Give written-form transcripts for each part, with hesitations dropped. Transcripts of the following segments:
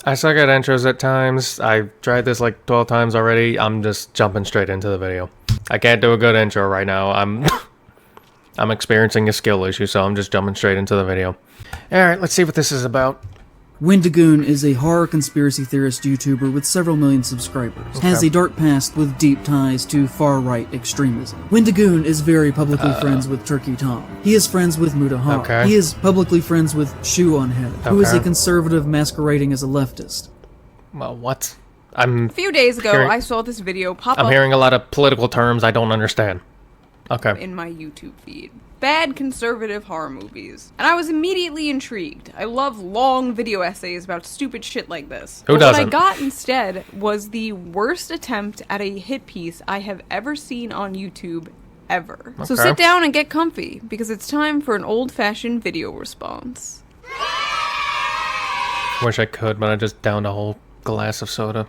I suck at intros at times. I've tried this like 12 times already. I'm just jumping straight into the video. I can't do a good intro right now. I'm experiencing a skill issue, so I'm just jumping straight into the video. Alright, let's see what this is about. Wendon is a horror conspiracy theorist YouTuber with several million subscribers. Has a dark past with deep ties to far-right extremism. Wendon is very publicly friends with Turkey Tom. He is friends with Mutahar. Okay. He is publicly friends with Shoeonhead, who is a conservative masquerading as a leftist. Well, what? A few days ago, I saw this video pop up. I'm hearing a lot of political terms I don't understand. Okay. In my YouTube feed. Bad conservative horror movies. And I was immediately intrigued. I love long video essays about stupid shit like this. Who doesn't? What I got instead was the worst attempt at a hit piece I have ever seen on YouTube ever. So sit down and get comfy, because it's time for an old-fashioned video response. Wish I could, but I just downed a whole glass of soda.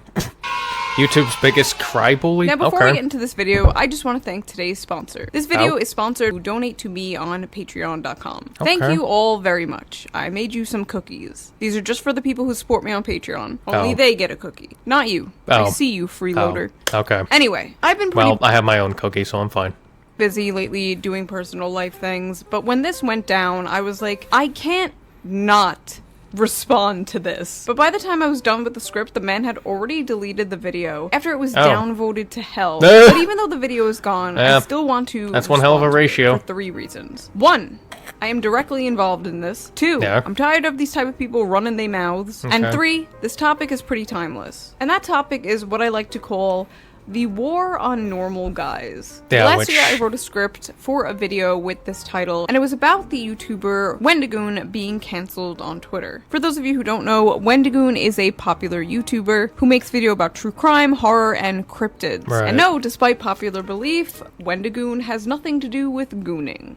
YouTube's biggest cry bully? Now, before we get into this video, I just want to thank today's sponsor. This video is sponsored to donate to me on patreon.com. Thank you all very much. I made you some cookies. These are just for the people who support me on Patreon. Only they get a cookie. Not you. I see you, freeloader. Okay. Anyway, I've been pretty I have my own cookie, so I'm fine. busy lately doing personal life things, but when this went down, I was like, I can't not respond to this. But by the time I was done with the script, the man had already deleted the video after it was downvoted to hell. But even though the video is gone, I still want to That's one hell of a ratio. for 3 reasons. 1, I am directly involved in this. 2, I'm tired of these type of people running their mouths. And 3, this topic is pretty timeless. And that topic is what I like to call the war on normal guys. Last year I wrote a script for a video with this title, and it was about the YouTuber Wendon being cancelled on Twitter. For those of you who don't know, Wendon is a popular YouTuber who makes video about true crime, horror, and cryptids. And no, despite popular belief, Wendon has nothing to do with gooning.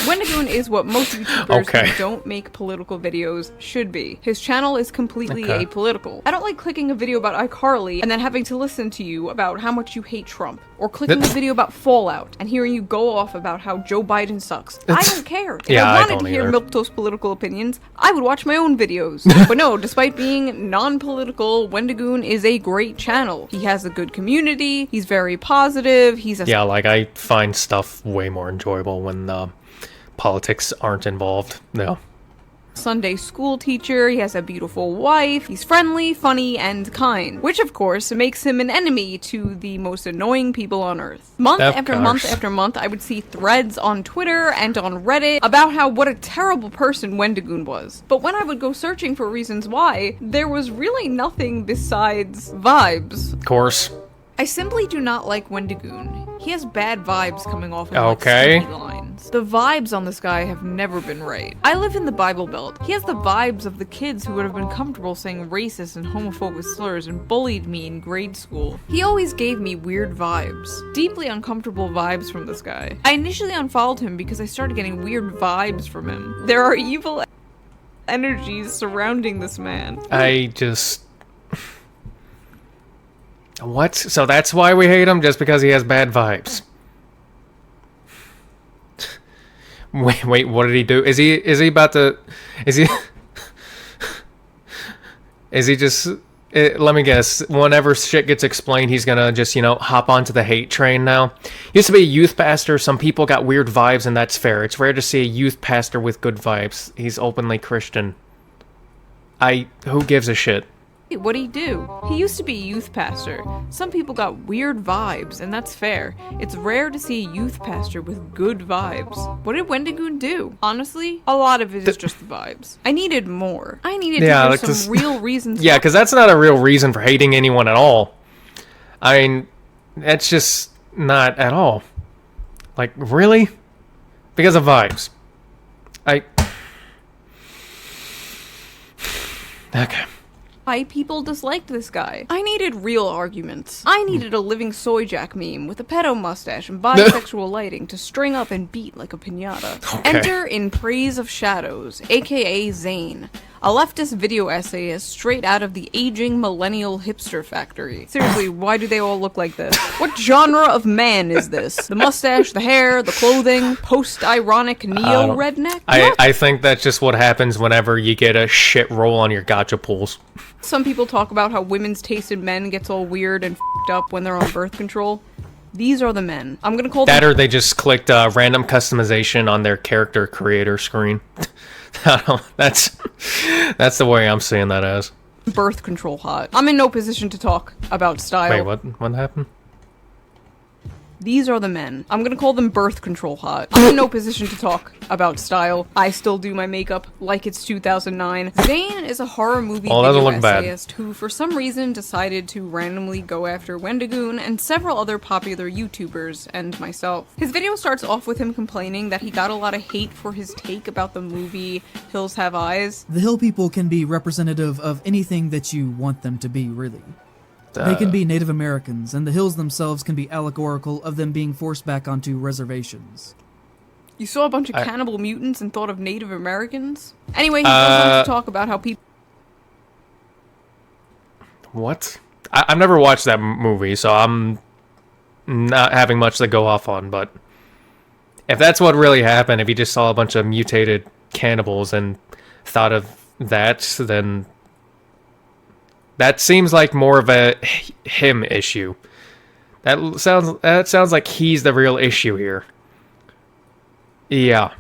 Wendon is what most YouTubers who don't make political videos should be. His channel is completely apolitical. I don't like clicking a video about iCarly and then having to listen to you about how much you hate Trump, or clicking a video about Fallout and hearing you go off about how Joe Biden sucks. I don't care. If I wanted to hear milquetoast political opinions, I would watch my own videos. But no, despite being non-political, Wendon is a great channel. He has a good community, he's very positive, he's a like I find stuff way more enjoyable when politics aren't involved. Sunday school teacher, he has a beautiful wife, he's friendly, funny, and kind, which of course makes him an enemy to the most annoying people on earth. Month after month, I would see threads on Twitter and on Reddit about how what a terrible person Wendon was. But when I would go searching for reasons why, there was really nothing besides vibes. Of course. I simply do not like Wendon. He has bad vibes coming off of like lines. The vibes on this guy have never been right. I live in the Bible Belt. He has the vibes of the kids who would have been comfortable saying racist and homophobic slurs and bullied me in grade school. He always gave me weird vibes. Deeply uncomfortable vibes from this guy. I initially unfollowed him because I started getting weird vibes from him. There are evil energies surrounding this man. What? So that's why we hate him? Just because he has bad vibes? Wait, what did he do? Is he about to... Is he just... let me guess. Whenever shit gets explained, he's gonna just, hop onto the hate train now? Used to be a youth pastor. Some people got weird vibes, and that's fair. It's rare to see a youth pastor with good vibes. He's openly Christian. Who gives a shit? What'd he do? He used to be a youth pastor. Some people got weird vibes, and that's fair. It's rare to see a youth pastor with good vibes. What did Wendon do? Honestly, a lot of it is just the vibes. I needed more. I needed to hear some real reasons. Yeah, because that's not a real reason for hating anyone at all. I mean, that's just not at all. Like, really? Because of vibes. Okay. Why people disliked this guy. I needed real arguments. I needed a living soy jack meme with a pedo mustache and bisexual lighting to string up and beat like a piñata. Enter in Praise of Shadows, aka Zane, A leftist video essayist straight out of the aging millennial hipster factory. Seriously, why do they all look like this? What genre of man is this? The mustache, the hair, the clothing, post-ironic neo-redneck? I think that's just what happens whenever you get a shit roll on your gacha pools. Some people talk about how women's taste in men gets all weird and f***ed up when they're on birth control. These are the men. I'm gonna call them... That or they just clicked random customization on their character creator screen. That's the way I'm seeing that as. Birth control hot. I'm in no position to talk about style. Wait, what happened? These are the men. I'm gonna call them birth control hot. I'm in no position to talk about style. I still do my makeup like it's 2009. Zane is a horror movie video essayist who for some reason decided to randomly go after Wendon and several other popular YouTubers and myself. His video starts off with him complaining that he got a lot of hate for his take about the movie Hills Have Eyes. The hill people can be representative of anything that you want them to be, really. They can be Native Americans, and the hills themselves can be allegorical of them being forced back onto reservations. You saw a bunch of cannibal mutants and thought of Native Americans? Anyway, he goes on to talk about how people... What? I've never watched that movie, so I'm not having much to go off on, but if that's what really happened, if you just saw a bunch of mutated cannibals and thought of that, then... That seems like more of a him issue. That sounds like he's the real issue here. Yeah.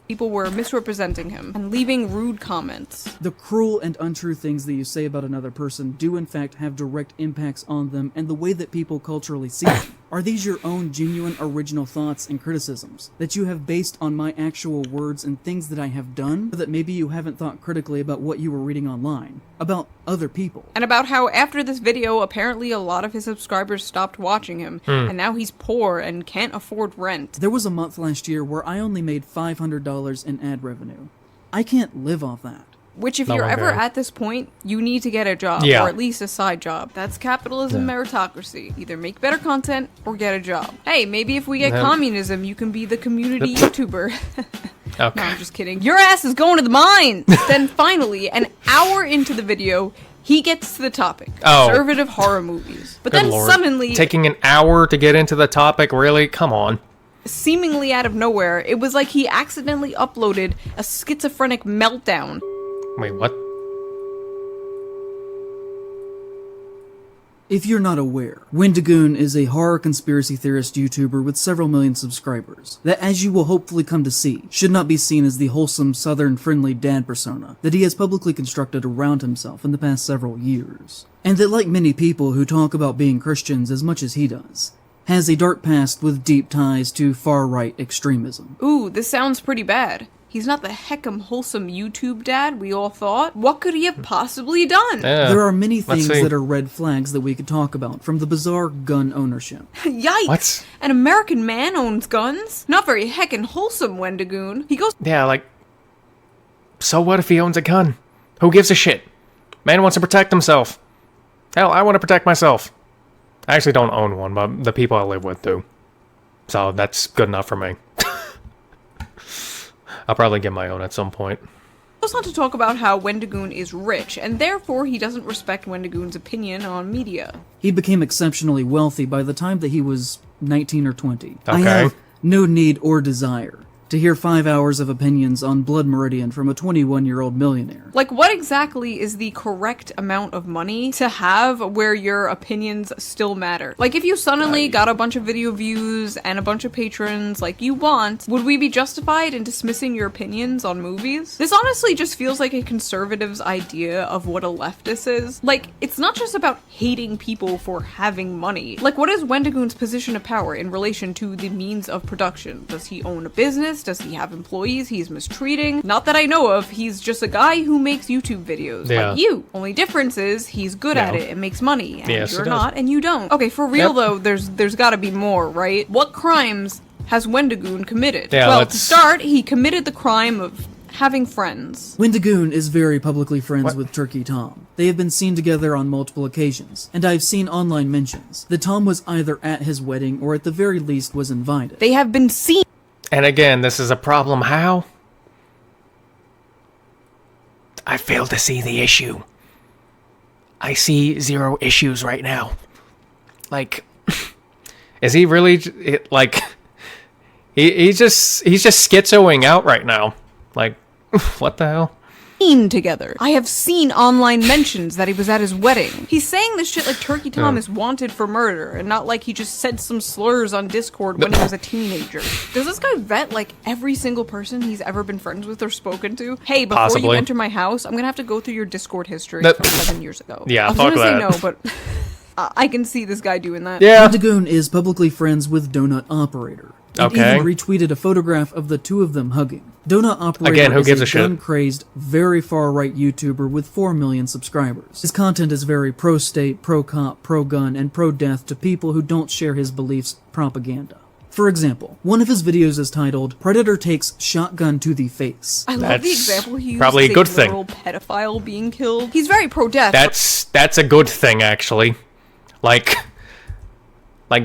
People were misrepresenting him and leaving rude comments. The cruel and untrue things that you say about another person do in fact have direct impacts on them and the way that people culturally see them. Are these your own genuine original thoughts and criticisms that you have based on my actual words and things that I have done, or that maybe you haven't thought critically about what you were reading online, about other people? And about how after this video, apparently a lot of his subscribers stopped watching him, and now he's poor and can't afford rent. There was a month last year where I only made $500 in ad revenue. I can't live off that. Which, if you're ever at this point, you need to get a job, or at least a side job. That's capitalism meritocracy. Either make better content, or get a job. Hey, maybe if we get communism, you can be the community YouTuber. Okay. No, I'm just kidding. Your ass is going to the mines! Then finally, an hour into the video, he gets to the topic. Conservative horror movies. But then suddenly... Taking an hour to get into the topic? Really? Come on. Seemingly out of nowhere, it was like he accidentally uploaded a schizophrenic meltdown. Wait, what? If you're not aware, Wendon is a horror conspiracy theorist YouTuber with several million subscribers that, as you will hopefully come to see, should not be seen as the wholesome, southern-friendly dad persona that he has publicly constructed around himself in the past several years. And that, like many people who talk about being Christians as much as he does, has a dark past with deep ties to far-right extremism. Ooh, this sounds pretty bad. He's not the heckum wholesome YouTube dad we all thought. What could he have possibly done? There are many things that are red flags that we could talk about, from the bizarre gun ownership. Yikes! What? An American man owns guns? Not very heckin' wholesome, Wendon. He goes... Yeah, like... So what if he owns a gun? Who gives a shit? Man wants to protect himself. Hell, I want to protect myself. I actually don't own one, but the people I live with do. So that's good enough for me. I'll probably get my own at some point. Goes on to talk about how Wendon is rich, and therefore he doesn't respect Wendon's opinion on media. He became exceptionally wealthy by the time that he was 19 or 20. Okay. I have no need or desire to hear 5 hours of opinions on Blood Meridian from a 21-year-old millionaire. Like, what exactly is the correct amount of money to have where your opinions still matter? Like, if you suddenly got a bunch of video views and a bunch of patrons like you want, would we be justified in dismissing your opinions on movies? This honestly just feels like a conservative's idea of what a leftist is. Like, it's not just about hating people for having money. Like, what is Wendon's position of power in relation to the means of production? Does he own a business? Does he have employees he's mistreating? Not that I know of. He's just a guy who makes YouTube videos. Like you. Only difference is he's good at it and makes money. And you're not and you don't. Okay, for real though, there's gotta be more, right? What crimes has Wendon committed? Well, to start, he committed the crime of having friends. Wendon is very publicly friends with Turkey Tom. They have been seen together on multiple occasions, and I've seen online mentions that Tom was either at his wedding or at the very least was invited. They have been seen. And again, this is a problem. How? I fail to see the issue. I see 0 issues right now. Like, is he really, like, he's just schizoing out right now. Like, what the hell? Together. I have seen online mentions that he was at his wedding. He's saying this shit like Turkey Tom is wanted for murder, and not like he just said some slurs on Discord when he was a teenager. Does this guy vet like every single person he's ever been friends with or spoken to? Hey, before you enter my house, I'm gonna have to go through your Discord history from 7 years ago. Yeah, I was fuck gonna that. say no, but I can see this guy doing that. Yeah. Wendigoon is publicly friends with Donut Operator. And Okay. even retweeted a photograph of the two of them hugging. Donut Operator Again, who is gives a a shit? gun-crazed, very far-right YouTuber with 4 million subscribers. His content is very pro-state, pro-cop, pro-gun, and pro-death to people who don't share his beliefs propaganda. For example, one of his videos is titled, Predator Takes Shotgun to the Face. I love the That's example he used probably as a good thing. literal pedophile being killed. He's very pro-death. That's a good thing, actually. Like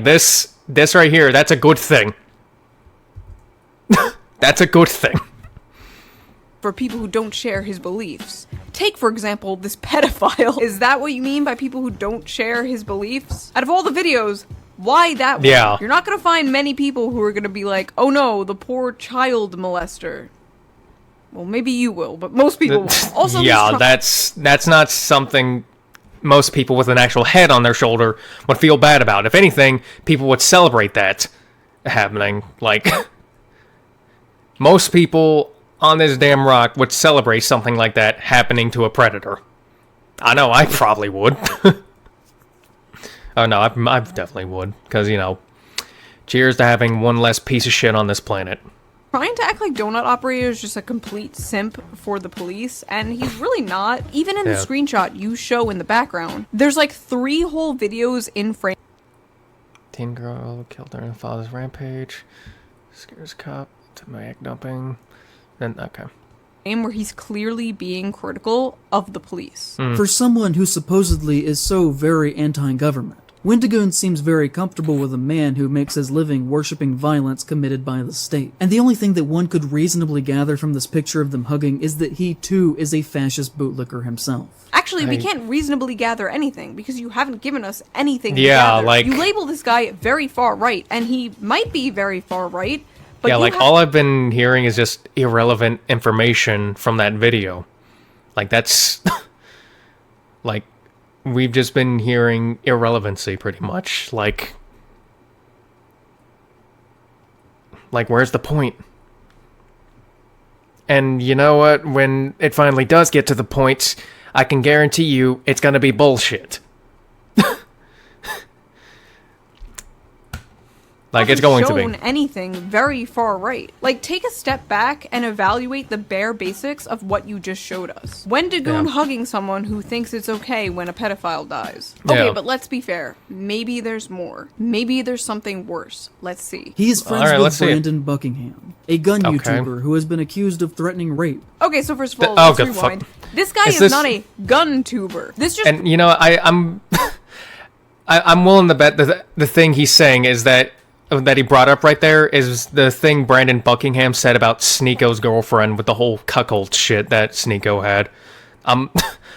this right here, that's a good thing. That's a good thing. For people who don't share his beliefs. Take, for example, this pedophile. Is that what you mean by people who don't share his beliefs? Out of all the videos, why that one? Yeah. You're not gonna find many people who are gonna be like, oh no, the poor child molester. Well, maybe you will, but most people won't. Also, Yeah, that's not something most people with an actual head on their shoulder would feel bad about. If anything, people would celebrate that happening. Like, most people on this damn rock would celebrate something like that happening to a predator. I know I probably would. Oh no, I definitely would. Because, you know, cheers to having one less piece of shit on this planet. trying to act like Donut Operator is just a complete simp for the police, and he's really not. Even in the screenshot you show in the background, there's like 3 whole videos in frame. Teen girl killed during father's rampage. Scares cop to mag dumping. Then, okay. Where he's clearly being critical of the police. For someone who supposedly is so very anti-government, Wendigoon seems very comfortable with a man who makes his living worshipping violence committed by the state. And the only thing that one could reasonably gather from this picture of them hugging is that he too is a fascist bootlicker himself. Actually, we can't reasonably gather anything, because you haven't given us anything to Yeah, gather. like- You label this guy very far right, and he might be very far right, but Yeah, you like, have- all I've been hearing is just irrelevant information from that video. Like, that's... like, we've just been hearing irrelevancy, pretty much. Like, where's the point? And you know what? When it finally does get to the point, I can guarantee you it's gonna be bullshit. Like, it's going to shown be. anything very far right. Like, take a step back and evaluate the bare basics of what you just showed us. Wendigoon hugging someone who thinks it's okay when a pedophile dies. Okay, Yeah. but let's be fair. Maybe there's more. Maybe there's something worse. Let's see. He is friends Alright, let's with see it. Brandon Buckingham, a gun Okay. YouTuber who has been accused of threatening rape. Okay, so first of all, Oh, let's good fuck. rewind. This guy Is is this- not a gun tuber. This just And you know, I'm I'm willing to bet that the thing he's saying is that he brought up right there is the thing Brandon Buckingham said about Sneeko's girlfriend with the whole cuckold shit that Sneeko had.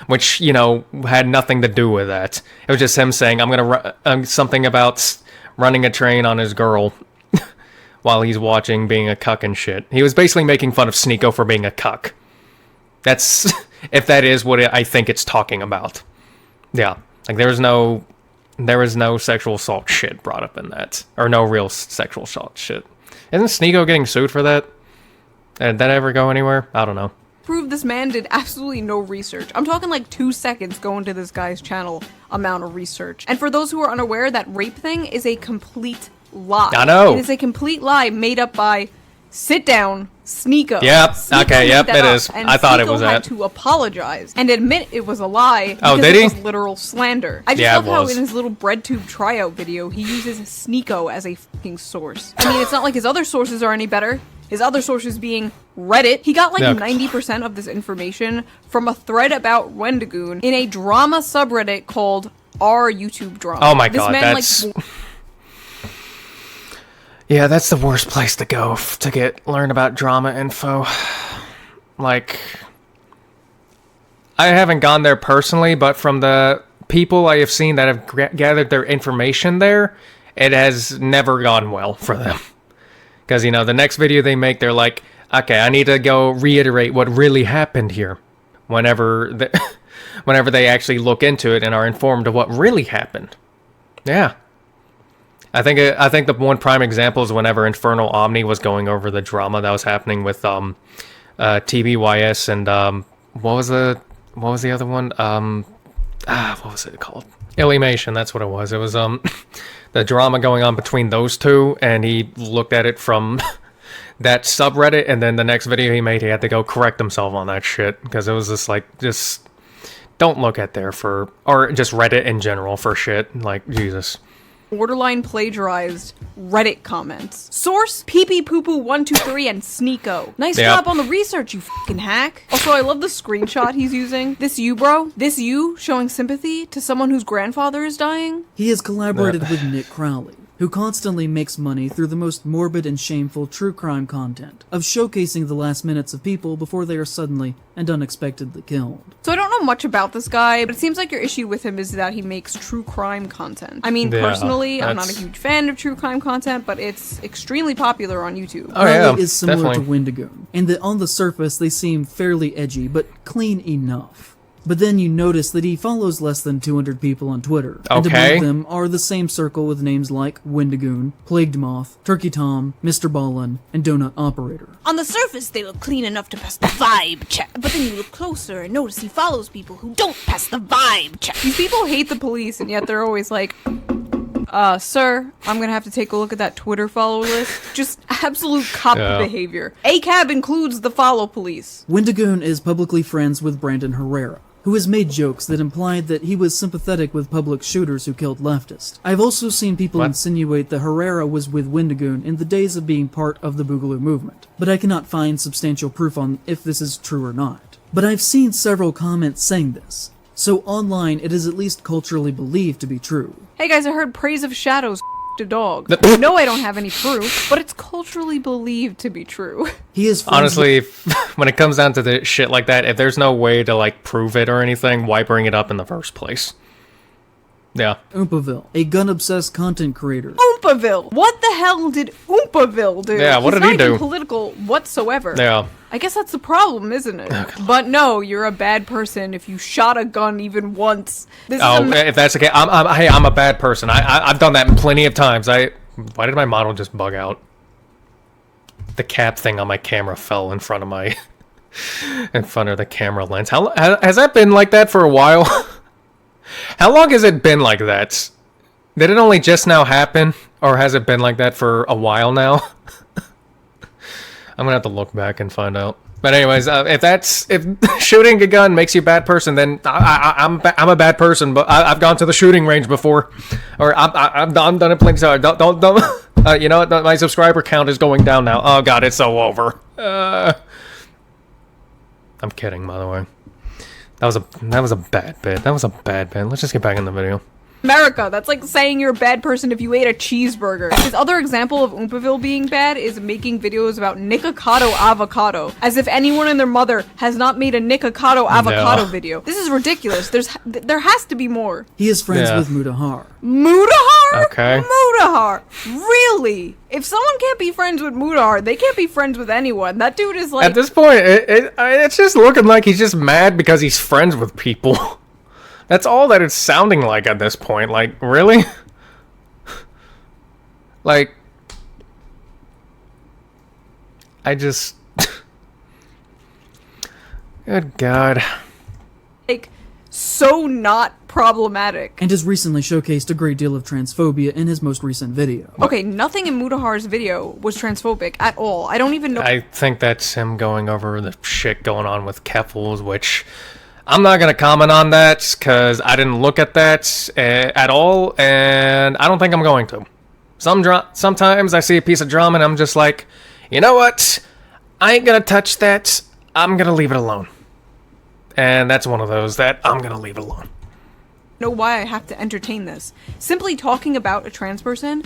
Which, you know, had nothing to do with that. It was just him saying, I'm gonna something about running a train on his girl while he's watching being a cuck and shit. He was basically making fun of Sneeko for being a cuck. That's, if that is what I think it's talking about. Yeah. Like, there was no sexual assault shit brought up in that. Or no real sexual assault shit. Isn't Sneeko getting sued for that? Did that ever go anywhere? I don't know. prove this man did absolutely no research. I'm talking like 2 seconds going to this guy's channel amount of research. And for those who are unaware, that rape thing is a complete lie. I know. It is a complete lie made up by Sit Down Sneeko. Yep. Sneeko Okay, made yep, that it up, is. and I thought it Sneeko was had that. to apologize and admit it was a lie Oh, because did it he? was literal slander. I just Yeah, love it how was. in his little breadtube tryout video he uses Sneeko as a fucking source. I mean, it's not like his other sources are any better. His other sources being Reddit. He got like Yeah. 90% of this information from a thread about Wendigoon in a drama subreddit called R YouTube Drama. Oh my This god, man, that's... Yeah, that's the worst place to go to learn about drama info. Like, I haven't gone there personally, but from the people I have seen that have gathered their information there, it has never gone well for them. Because, you know, the next video they make, they're like, okay, I need to go reiterate what really happened here. Whenever they actually look into it and are informed of what really happened. Yeah. I think the one prime example is whenever Infernal Omni was going over the drama that was happening with TBYS and what was the other one? What was it called? Illymation, that's what it was. It was the drama going on between those two, and he looked at it from that subreddit, and then the next video he made, he had to go correct himself on that shit, because it was just don't look at there for, or just Reddit in general for shit, like, Jesus. Borderline plagiarized Reddit comments. Source, pee-pee-poo-poo-123 and Sneeko. Nice job on the research, you fucking hack. Also, I love the screenshot he's using. This you, bro? This you showing sympathy to someone whose grandfather is dying? He has collaborated with Nick Crowley, who constantly makes money through the most morbid and shameful true crime content, of showcasing the last minutes of people before they are suddenly and unexpectedly killed. So I don't know much about this guy, but it seems like your issue with him is that he makes true crime content. I mean, personally, I'm not a huge fan of true crime content, but it's extremely popular on YouTube. Crowley is similar to Wendigoon, in that on the surface they seem fairly edgy, but clean enough. But then you notice that he follows less than 200 people on Twitter. And among them are the same circle with names like Wendigoon, Plagued Moth, Turkey Tom, Mr. Ballin, and Donut Operator. On the surface, they look clean enough to pass the vibe check, but then you look closer and notice he follows people who don't pass the vibe check. These people hate the police, and yet they're always like, sir, I'm gonna have to take a look at that Twitter follow list. Just absolute cop behavior. ACAB includes the follow police. Wendigoon is publicly friends with Brandon Herrera, who has made jokes that implied that he was sympathetic with public shooters who killed leftists. I've also seen people insinuate that Herrera was with Wendigoon in the days of being part of the Boogaloo movement, but I cannot find substantial proof on if this is true or not. But I've seen several comments saying this, so online it is at least culturally believed to be true. Hey guys, I heard Praise of Shadows a dog. No, I don't have any proof, but it's culturally believed to be true. He is honestly, when it comes down to the shit like that, if there's no way to like prove it or anything, why bring it up in the first place? Yeah. Oompaville, a gun-obsessed content creator. Oompaville! What the hell did Oompaville do? Yeah, what did he do? He's not even political whatsoever. Yeah. I guess that's the problem, isn't it? But no, you're a bad person if you shot a gun even once. If that's okay, I'm a bad person. I've done that plenty of times. Why did my model just bug out? The cap thing on my camera fell in front of my, in front of the camera lens. Has that been like that for a while? How long has it been like that? Did it only just now happen, or has it been like that for a while now? I'm gonna have to look back and find out. But anyways, if shooting a gun makes you a bad person, then I'm a bad person. But I've gone to the shooting range before, or I'm done it plenty. So don't. You know what? My subscriber count is going down now. Oh god, it's so over. I'm kidding, by the way. That was a bad bit. That was a bad bit. Let's just get back in the video. America, that's like saying you're a bad person if you ate a cheeseburger. His other example of Oompaville being bad is making videos about Nikocado avocado, as if anyone and their mother has not made a Nikocado avocado video. This is ridiculous. There has to be more. He is friends with Mutahar. Mutahar? Okay. Mutahar? Really? If someone can't be friends with Mutahar, they can't be friends with anyone. That dude is like... At this point, it's just looking like he's just mad because he's friends with people. That's all that it's sounding like at this point. Like, really? Like... I just... Good God. Like, so not problematic. And has recently showcased a great deal of transphobia in his most recent video. Okay, nothing in Mutahar's video was transphobic at all. I don't even know... I think that's him going over the shit going on with Keffels, which... I'm not going to comment on that, because I didn't look at that at all, and I don't think I'm going to. Sometimes I see a piece of drama, and I'm just like, you know what? I ain't going to touch that. I'm going to leave it alone. And that's one of those that I'm going to leave it alone. Know why I have to entertain this. Simply talking about a trans person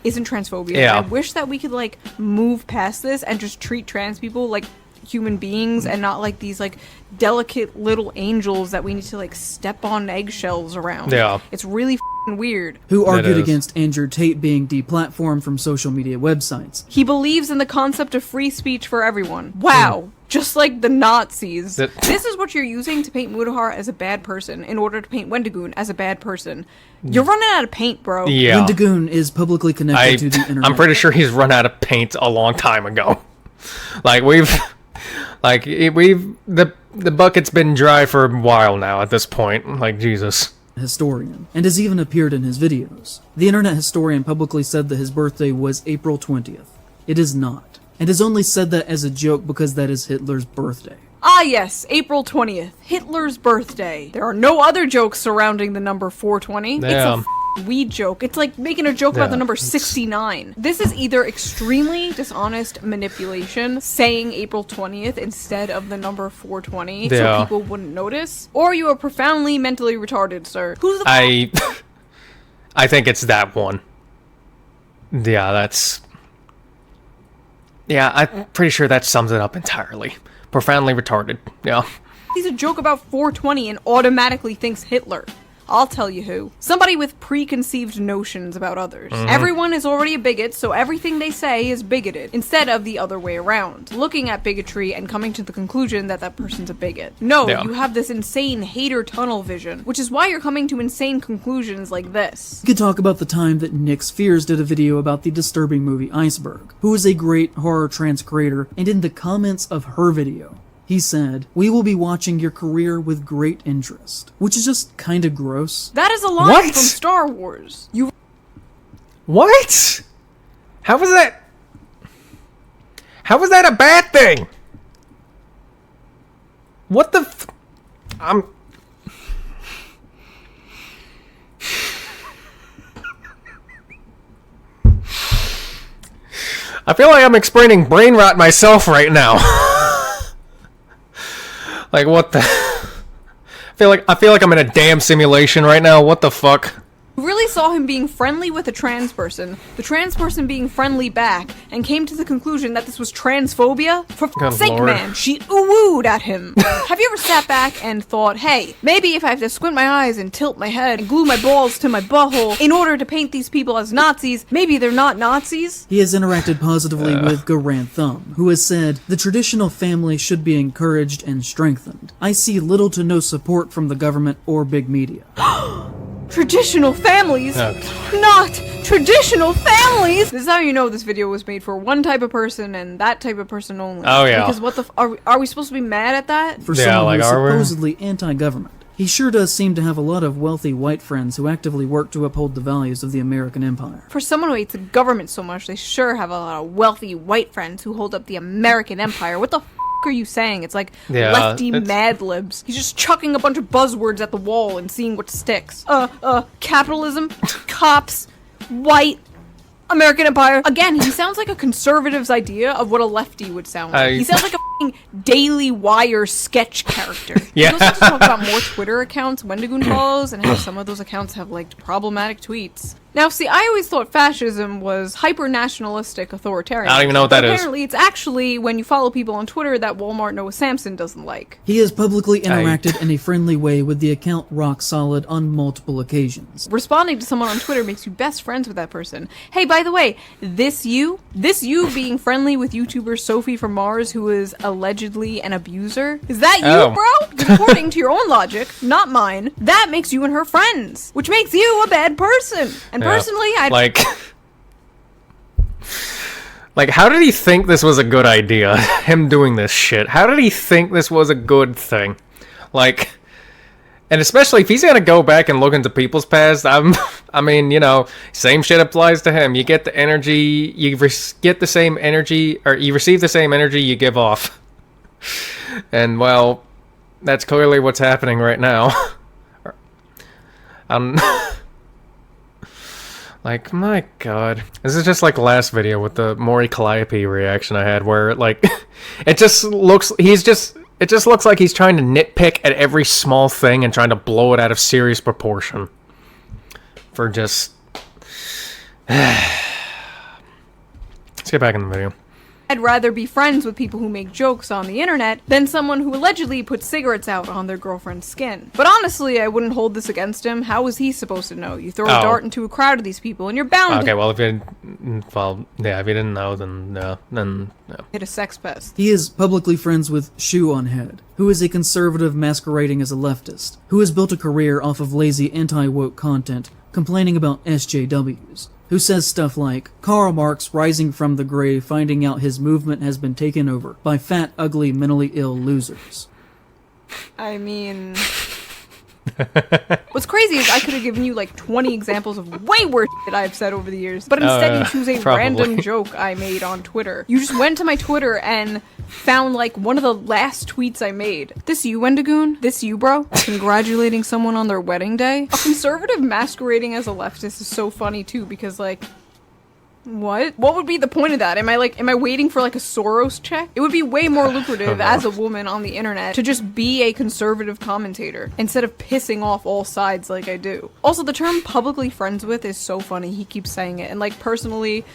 isn't transphobia. Yeah. I wish that we could, like, move past this and just treat trans people like human beings and not like these like delicate little angels that we need to like step on eggshells around. Yeah. It's really weird. Who argued against Andrew Tate being deplatformed from social media websites. He believes in the concept of free speech for everyone. Wow. Just like the Nazis. This is what you're using to paint Mutahar as a bad person in order to paint Wendigoon as a bad person. You're running out of paint, bro. Yeah. Wendigoon is publicly connected to the internet. I'm pretty sure he's run out of paint a long time ago. Like, the bucket's been dry for a while now at this point. Like, Jesus. Historian, and has even appeared in his videos. The internet historian publicly said that his birthday was April 20th. It is not, and has only said that as a joke because that is Hitler's birthday. Ah yes, April 20th, Hitler's birthday. There are no other jokes surrounding the number 420. Damn. It's a weed joke. It's like making a joke about the number 69. This is either extremely dishonest manipulation, saying April 20th instead of the number 420 so people wouldn't notice, or you are profoundly mentally retarded, sir. Who's the I think it's that one. Yeah, I'm pretty sure that sums it up entirely. Profoundly retarded. Yeah. He's a joke about 420 and automatically thinks Hitler. I'll tell you who. Somebody with preconceived notions about others. Everyone is already a bigot, so everything they say is bigoted, instead of the other way around. Looking at bigotry and coming to the conclusion that that person's a bigot. No, you have this insane hater tunnel vision, which is why you're coming to insane conclusions like this. We could talk about the time that Nick Spheres did a video about the disturbing movie Iceberg, who is a great horror trance creator, and in the comments of her video, he said, "We will be watching your career with great interest," which is just kinda gross. That is a line from Star Wars. What? How was that a bad thing? What the I feel like I'm explaining brain rot myself right now. Like, what the... I feel like I'm in a damn simulation right now. What the fuck? You really saw him being friendly with a trans person, the trans person being friendly back, and came to the conclusion that this was transphobia? For f***'s sake, man, she ooh-wooed at him. Have you ever sat back and thought, hey, maybe if I have to squint my eyes and tilt my head and glue my balls to my butthole in order to paint these people as Nazis, maybe they're not Nazis? He has interacted positively with Garant Thumb, who has said, "The traditional family should be encouraged and strengthened. I see little to no support from the government or big media." Traditional families? Not traditional families! This is how you know this video was made for one type of person and that type of person only. Oh, yeah. Because what the are we supposed to be mad at that? For someone who is supposedly anti-government, he sure does seem to have a lot of wealthy white friends who actively work to uphold the values of the American empire. For someone who hates the government so much, they sure have a lot of wealthy white friends who hold up the American empire. What the are you saying? It's like lefty Mad Libs. He's just chucking a bunch of buzzwords at the wall and seeing what sticks. Capitalism, cops, white, American empire. Again, he sounds like a conservative's idea of what a lefty would sound like. He sounds like a f***ing Daily Wire sketch character. Yeah. He goes on to talk about more Twitter accounts Wendigoon follows and how some of those accounts have liked problematic tweets. Now, see, I always thought fascism was hyper-nationalistic authoritarian. I don't even know what that is. Apparently, it's actually when you follow people on Twitter that Walmart Noah Samson doesn't like. He has publicly interacted in a friendly way with the account Rock Solid on multiple occasions. Responding to someone on Twitter makes you best friends with that person. Hey, by the way, this you being friendly with YouTuber Sophie from Mars, who is allegedly an abuser, is that you, bro? Because according to your own logic, not mine, that makes you and her friends, which makes you a bad person. And personally, I'd... Like, how did he think this was a good idea? Him doing this shit. How did he think this was a good thing? Like, and especially if he's gonna go back and look into people's past, I mean, you know, same shit applies to him. You get the energy, you get the same energy, or you receive the same energy you give off. And, well, that's clearly what's happening right now. Like, my god. This is just like the last video with the Maury Calliope reaction I had, where, like, it just looks like he's trying to nitpick at every small thing and trying to blow it out of serious proportion. For just... Let's get back in the video. I'd rather be friends with people who make jokes on the internet than someone who allegedly puts cigarettes out on their girlfriend's skin. But honestly, I wouldn't hold this against him. How was he supposed to know? You throw a dart into a crowd of these people and you're bound to... Okay, well, if you didn't know, then no. Hit a sex pest. He is publicly friends with Shoeonhead, who is a conservative masquerading as a leftist, who has built a career off of lazy anti-woke content, complaining about SJWs. Who says stuff like, Karl Marx rising from the grave finding out his movement has been taken over by fat, ugly, mentally ill losers. I mean... What's crazy is I could have given you like 20 examples of way worse shit I've said over the years, but instead you choose a random joke I made on Twitter. You just went to my Twitter and found like one of the last tweets I made. This you, Wendigoon? This you, bro? Congratulating someone on their wedding day? A conservative masquerading as a leftist is so funny too, because like, what would be the point of that? Am I waiting for like a Soros check? It would be way more lucrative as a woman on the internet to just be a conservative commentator instead of pissing off all sides like I do. Also, the term publicly friends with is so funny. He keeps saying it, and like personally,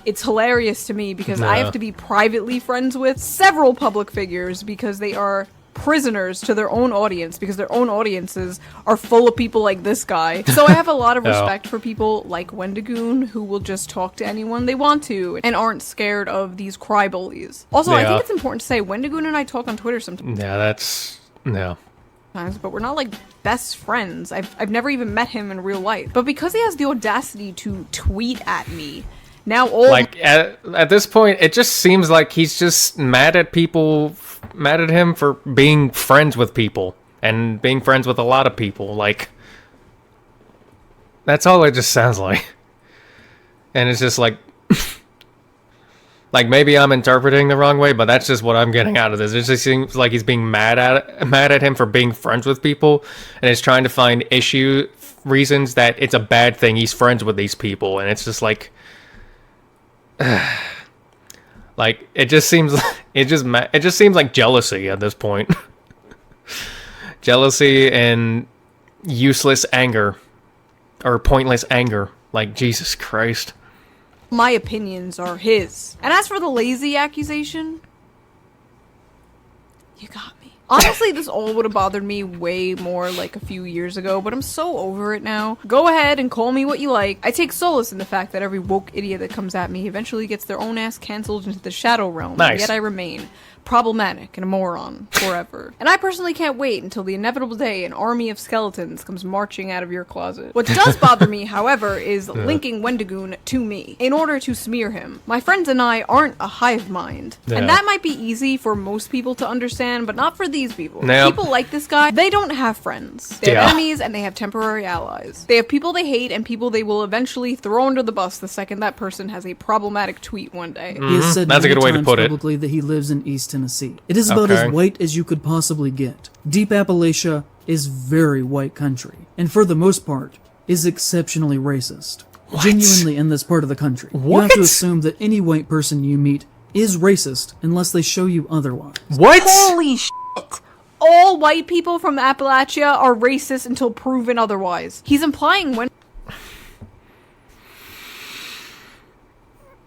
it's hilarious to me because I have to be privately friends with several public figures because they are prisoners to their own audience, because their own audiences are full of people like this guy. So I have a lot of respect for people like Wendigoon who will just talk to anyone they want to and aren't scared of these cry bullies. Also, I think it's important to say Wendigoon and I talk on Twitter sometimes. But we're not like best friends. I've never even met him in real life. But because he has the audacity to tweet at me, now all at this point, it just seems like he's just mad at him for being friends with people and being friends with a lot of people. Like, that's all it just sounds like. And it's just like, like maybe I'm interpreting the wrong way, but that's just what I'm getting out of this. It just seems like he's being mad at him for being friends with people, and he's trying to find reasons that it's a bad thing he's friends with these people, and it's just like. Like it just seems like jealousy at this point. Jealousy and useless anger or pointless anger. Like, Jesus Christ. My opinions are his. And as for the lazy accusation, you got me. Honestly, this all would have bothered me way more like a few years ago, but I'm so over it now. Go ahead and call me what you like. I take solace in the fact that every woke idiot that comes at me eventually gets their own ass cancelled into the shadow realm. Nice. Yet I remain problematic and a moron forever. And I personally can't wait until the inevitable day an army of skeletons comes marching out of your closet. What does bother me, however, is linking Wendigoon to me in order to smear him. My friends and I aren't a hive mind. And that might be easy for most people to understand, but not for these people. People like this guy, they don't have friends. They have enemies and they have temporary allies. They have people they hate and people they will eventually throw under the bus the second that person has a problematic tweet one day. He has said That's a good way to put it. Publicly that he lives in East Tennessee. It is about as white as you could possibly get. Deep Appalachia is very white country, and for the most part, is exceptionally racist. Genuinely in this part of the country. You have to assume that any white person you meet is racist unless they show you otherwise. What? Holy shit! All white people from Appalachia are racist until proven otherwise. He's implying when...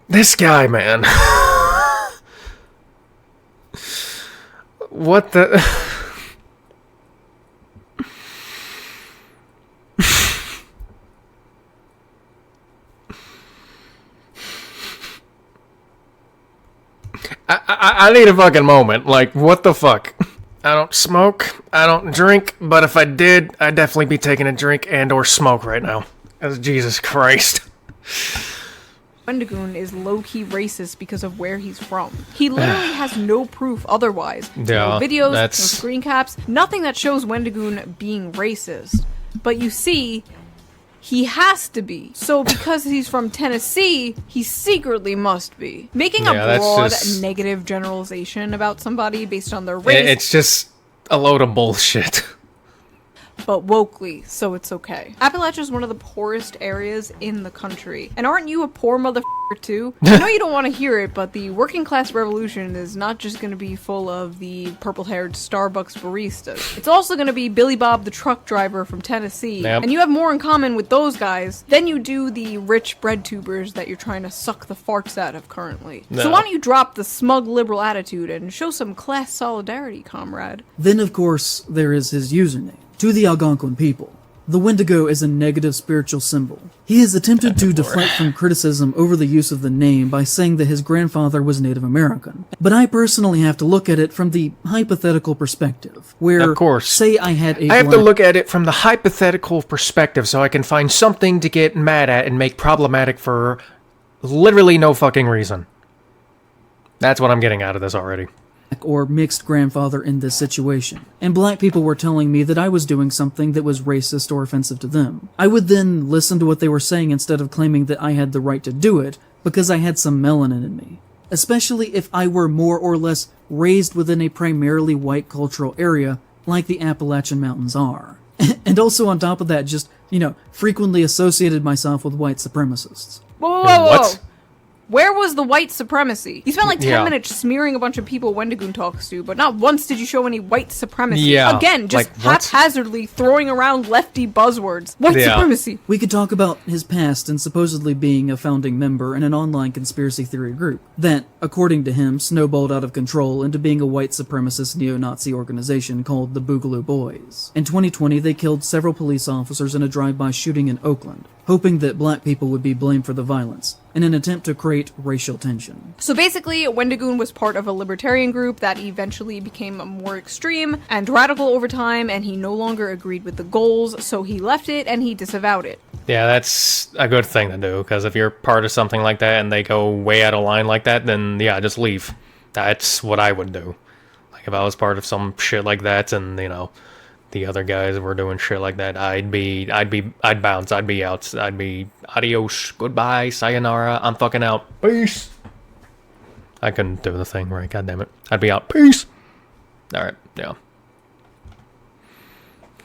This guy, man. What the... I need a fucking moment. Like, what the fuck? I don't smoke, I don't drink, but if I did, I'd definitely be taking a drink and or smoke right now. Jesus Christ. Wendigoon is low-key racist because of where he's from. He literally has no proof otherwise. No videos, no screen caps, nothing that shows Wendigoon being racist. But you see, he has to be. So because he's from Tennessee, he secretly must be. Making a broad negative generalization about somebody based on their race. It's just a load of bullshit. but wokely, so it's okay. Appalachia is one of the poorest areas in the country. And aren't you a poor motherfucker too? I know you don't want to hear it, but the working class revolution is not just going to be full of the purple-haired Starbucks baristas. It's also going to be Billy Bob the truck driver from Tennessee. Yep. And you have more in common with those guys than you do the rich bread tubers that you're trying to suck the farts out of currently. No. So why don't you drop the smug liberal attitude and show some class solidarity, comrade? Then, of course, there is his username. To the Algonquin people, the Wendigo is a negative spiritual symbol. He has attempted to deflect from criticism over the use of the name by saying that his grandfather was Native American. But I personally have to look at it from the hypothetical perspective, where, Of course. say I had a I have to black- look at it from the hypothetical perspective so I can find something to get mad at and make problematic for literally no fucking reason. That's what I'm getting out of this already. or mixed grandfather in this situation, and black people were telling me that I was doing something that was racist or offensive to them. I would then listen to what they were saying instead of claiming that I had the right to do it because I had some melanin in me. Especially if I were more or less raised within a primarily white cultural area like the Appalachian Mountains are. And also on top of that, just, frequently associated myself with white supremacists. Whoa, whoa, whoa, whoa. What? Where was the white supremacy? You spent like 10 Yeah. minutes smearing a bunch of people Wendigoon talks to, but not once did you show any white supremacy. Yeah, Again, just like, what? haphazardly throwing around lefty buzzwords. White Yeah. supremacy. We could talk about his past and supposedly being a founding member in an online conspiracy theory group that, according to him, snowballed out of control into being a white supremacist neo-Nazi organization called the Boogaloo Boys. In 2020, they killed several police officers in a drive-by shooting in Oakland, hoping that black people would be blamed for the violence, in an attempt to create racial tension. So basically, Wendigoon was part of a libertarian group that eventually became more extreme and radical over time, and he no longer agreed with the goals, so he left it and he disavowed it. Yeah, that's a good thing to do, because if you're part of something like that and they go way out of line like that, then yeah, just leave. That's what I would do. Like if I was part of some shit like that and, the other guys were doing shit like that, I'd bounce, I'd be out, I'd be adios, goodbye, sayonara, I'm fucking out, peace. I couldn't do the thing right, goddammit. I'd be out, peace. Alright, yeah.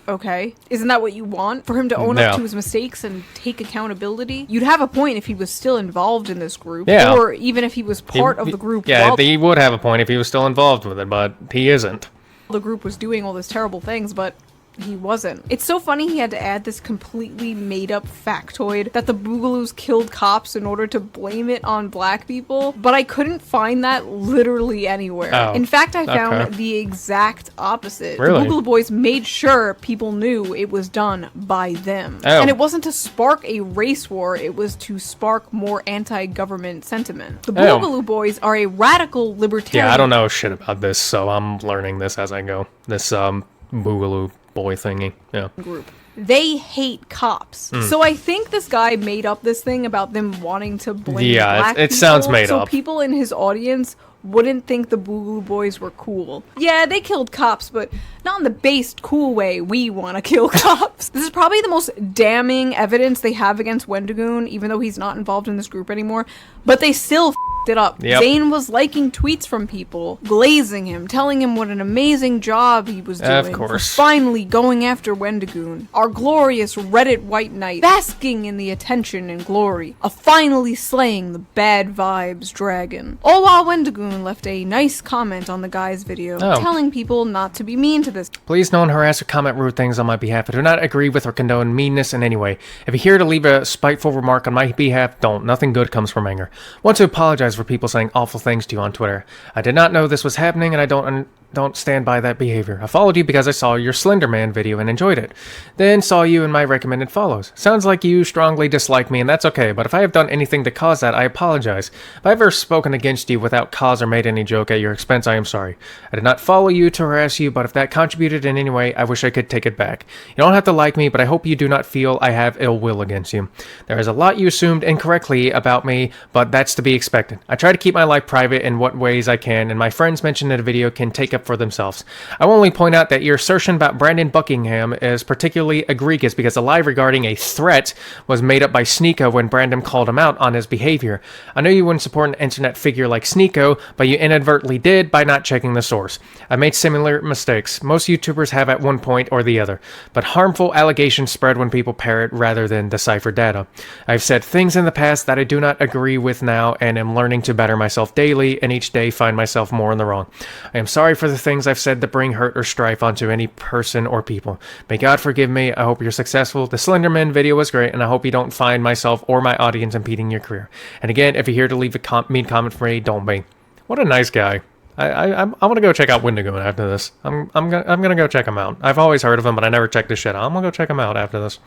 Okay. Isn't that what you want? For him to own up to his mistakes and take accountability? You'd have a point if he was still involved in this group. Yeah. Or even if he was part of the group Yeah, while he would have a point if he was still involved with it, but he isn't. the group was doing all these terrible things, but he wasn't. It's so funny he had to add this completely made-up factoid that the Boogaloos killed cops in order to blame it on black people, but I couldn't find that literally anywhere. Oh, in fact, I found okay. the exact opposite. Really? The Boogaloo Boys made sure people knew it was done by them. Oh. And it wasn't to spark a race war, it was to spark more anti-government sentiment. The Oh. Boogaloo Boys are a radical libertarian. Yeah, I don't know shit about this, so I'm learning this as I go. This, Boogaloo boy thingy, yeah. Group. They hate cops. Hmm. So I think this guy made up this thing about them wanting to blame Yeah, black it people, sounds made so up. people in his audience wouldn't think the Boogaloo Boys were cool. Yeah, they killed cops, but not in the based cool way we want to kill cops. This is probably the most damning evidence they have against Wendigoon, even though he's not involved in this group anymore, but they still f***ed it up. Yep. Zane was liking tweets from people, glazing him, telling him what an amazing job he was doing. Of for course. finally going after Wendigoon, our glorious Reddit white knight, basking in the attention and glory of finally slaying the bad vibes dragon. All while Wendigoon left a nice comment on the guy's video, Oh. telling people not to be mean to this. Please don't harass or comment rude things on my behalf. I do not agree with or condone meanness in any way. If you're here to leave a spiteful remark on my behalf, don't. Nothing good comes from anger. Want to apologize for people saying awful things to you on Twitter. I did not know this was happening, and I don't stand by that behavior. I followed you because I saw your Slender Man video and enjoyed it. Then saw you in my recommended follows. Sounds like you strongly dislike me, and that's okay, but if I have done anything to cause that, I apologize. If I've ever spoken against you without cause or made any joke at your expense, I am sorry. I did not follow you to harass you, but if that contributed in any way, I wish I could take it back. You don't have to like me, but I hope you do not feel I have ill will against you. There is a lot you assumed incorrectly about me, but that's to be expected. I try to keep my life private in what ways I can, and my friends mentioned in a video can take a up for themselves. I will only point out that your assertion about Brandon Buckingham is particularly egregious because the lie regarding a threat was made up by Sneeko when Brandon called him out on his behavior. I know you wouldn't support an internet figure like Sneeko, but you inadvertently did by not checking the source. I made similar mistakes. Most YouTubers have at one point or the other, but harmful allegations spread when people parrot rather than decipher data. I've said things in the past that I do not agree with now and am learning to better myself daily, and each day find myself more in the wrong. I am sorry for the things I've said that bring hurt or strife onto any person or people. May God forgive me. I hope you're successful. The Slenderman video was great, and I hope you don't find myself or my audience impeding your career. And again, if you're here to leave a mean comment for me, don't be. What a nice guy. I want to go check out Wendigo after this. I'm gonna go check him out. I've always heard of him, but I never checked his shit out. I'm gonna go check him out after this.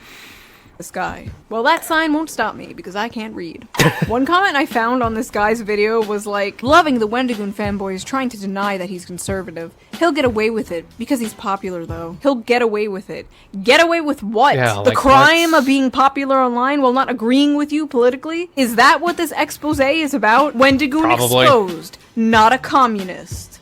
This guy. Well, that sign won't stop me because I can't read. One comment I found on this guy's video was like, loving the Wendigoon fanboy is trying to deny that he's conservative. He'll get away with it because he's popular though. He'll get away with it. Get away with what? Yeah, the crime of being popular online while not agreeing with you politically? Is that what this expose is about? Wendigoon exposed, not a communist.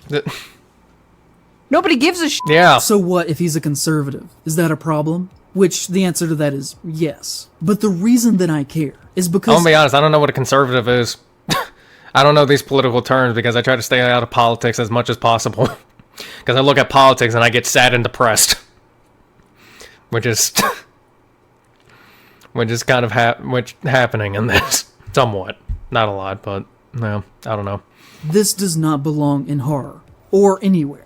Nobody gives a shit. Yeah. So what if he's a conservative? Is that a problem? Which, the answer to that is yes. But the reason that I care is because... I'm gonna be honest, I don't know what a conservative is. I don't know these political terms because I try to stay out of politics as much as possible. Because I look at politics and I get sad and depressed. Which is... which is kind of happening in this. Somewhat. Not a lot, but... no, I don't know. This does not belong in horror. Or anywhere.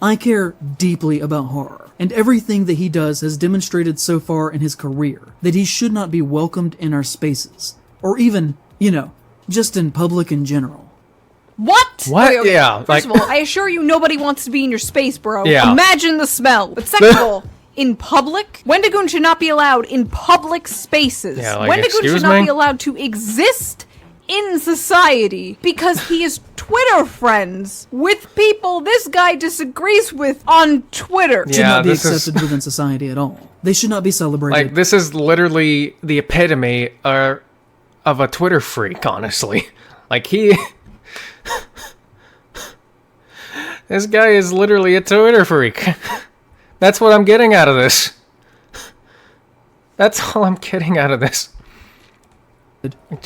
I care deeply about horror, and everything that he does has demonstrated so far in his career that he should not be welcomed in our spaces, or even, just in public in general. What? What? Okay. Yeah. First of all, I assure you nobody wants to be in your space, bro. Yeah. Imagine the smell. But second of all, in public, Wendigoon should not be allowed in public spaces. Yeah, like, Wendigoon should not be allowed to exist in society because he is Twitter friends with people this guy disagrees with on Twitter. Should not be accepted within society at all. They should not be celebrated. Like, this is literally the epitome of a Twitter freak, honestly. Like, this guy is literally a Twitter freak. That's what I'm getting out of this. That's all I'm getting out of this.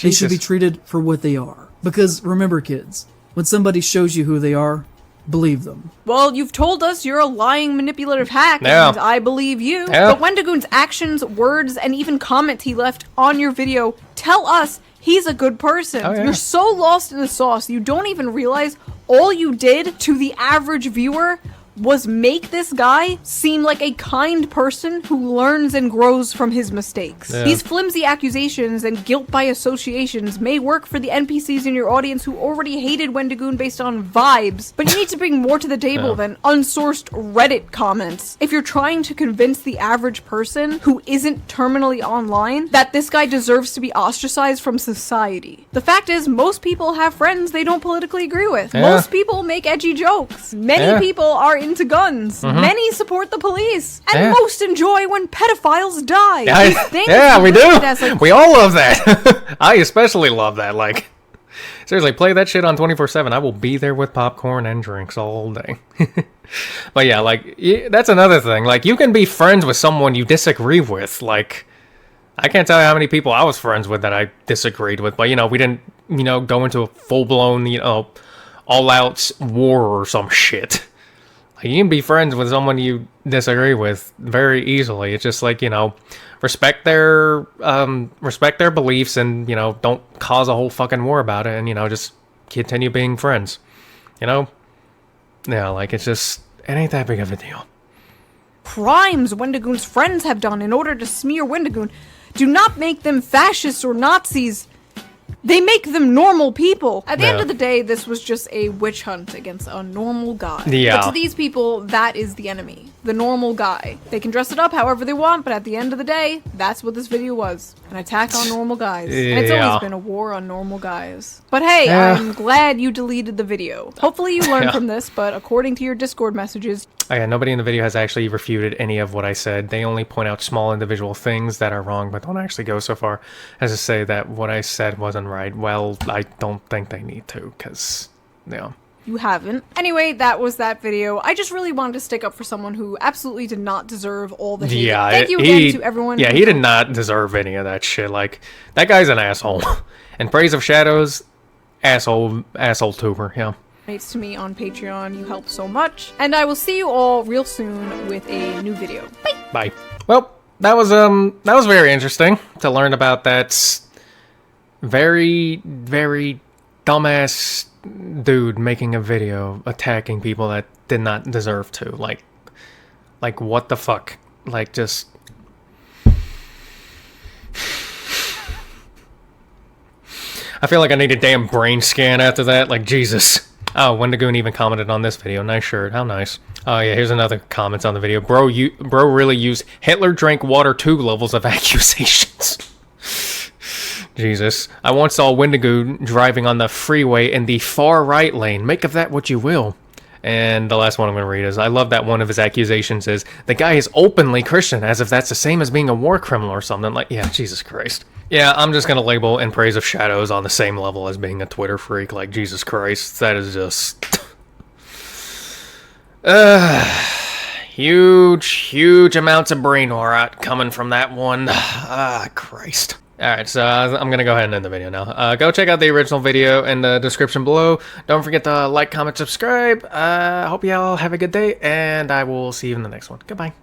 They should be treated for what they are. Because remember, kids, when somebody shows you who they are, believe them. Well, you've told us you're a lying, manipulative hack, and I believe you. Yeah. But Wendigoon's actions, words, and even comments he left on your video tell us he's a good person. Oh, yeah. You're so lost in the sauce, you don't even realize all you did to the average viewer was make this guy seem like a kind person who learns and grows from his mistakes. Yeah. These flimsy accusations and guilt by associations may work for the NPCs in your audience who already hated Wendigoon based on vibes, but you need to bring more to the table than unsourced Reddit comments. If you're trying to convince the average person who isn't terminally online that this guy deserves to be ostracized from society. The fact is, most people have friends they don't politically agree with. Yeah. Most people make edgy jokes. Many people are into guns. Many support the police. And most enjoy when pedophiles die. We do. We all love that. I especially love that. Like, seriously, play that shit on 24/7. I will be there with popcorn and drinks all day. But yeah, like, that's another thing. Like, you can be friends with someone you disagree with. Like, I can't tell you how many people I was friends with that I disagreed with. But, we didn't, go into a full-blown, all-out war or some shit. Like, you can be friends with someone you disagree with very easily. It's just like, respect their beliefs and, don't cause a whole fucking war about it and, just continue being friends. Yeah, like, it ain't that big of a deal. Crimes Wendigoon's friends have done in order to smear Wendigoon do not make them fascists or Nazis. They make them normal people. At the end of the day, this was just a witch hunt against a normal guy. Yeah. But to these people, that is the enemy. The normal guy. They can dress it up however they want, but at the end of the day, that's what this video was. An attack on normal guys. And it's always been a war on normal guys. But hey, I'm glad you deleted the video. Hopefully you learned from this, but according to your Discord messages... nobody in the video has actually refuted any of what I said. They only point out small individual things that are wrong, but don't actually go so far as to say that what I said wasn't right. Well, I don't think they need to, because, you haven't. Anyway, that was that video. I just really wanted to stick up for someone who absolutely did not deserve all the hate. Yeah, Thank you again to everyone. Yeah, he did not deserve any of that shit. Like, that guy's an asshole. And Praise of Shadows, asshole tuber, yeah. Donates to me on Patreon. You help so much. And I will see you all real soon with a new video. Bye! Bye. Well, that was very interesting to learn about that very, very dumbass dude making a video attacking people that did not deserve to. Like what the fuck? Like, just... I feel like I need a damn brain scan after that. Like, Jesus. Oh, Wendigoon even commented on this video. Nice shirt. How nice. Oh, yeah, here's another comment on the video. Bro really used Hitler drank water 2 levels of accusations. Jesus. I once saw Wendigoon driving on the freeway in the far right lane. Make of that what you will. And the last one I'm going to read is, I love that one of his accusations is, the guy is openly Christian, as if that's the same as being a war criminal or something. Like, yeah, Jesus Christ. Yeah, I'm just going to label In Praise of Shadows on the same level as being a Twitter freak. Like, Jesus Christ. That is just... huge amounts of brain rot coming from that one. Christ. Alright, so I'm going to go ahead and end the video now. Go check out the original video in the description below. Don't forget to like, comment, subscribe. Hope you all have a good day, and I will see you in the next one. Goodbye.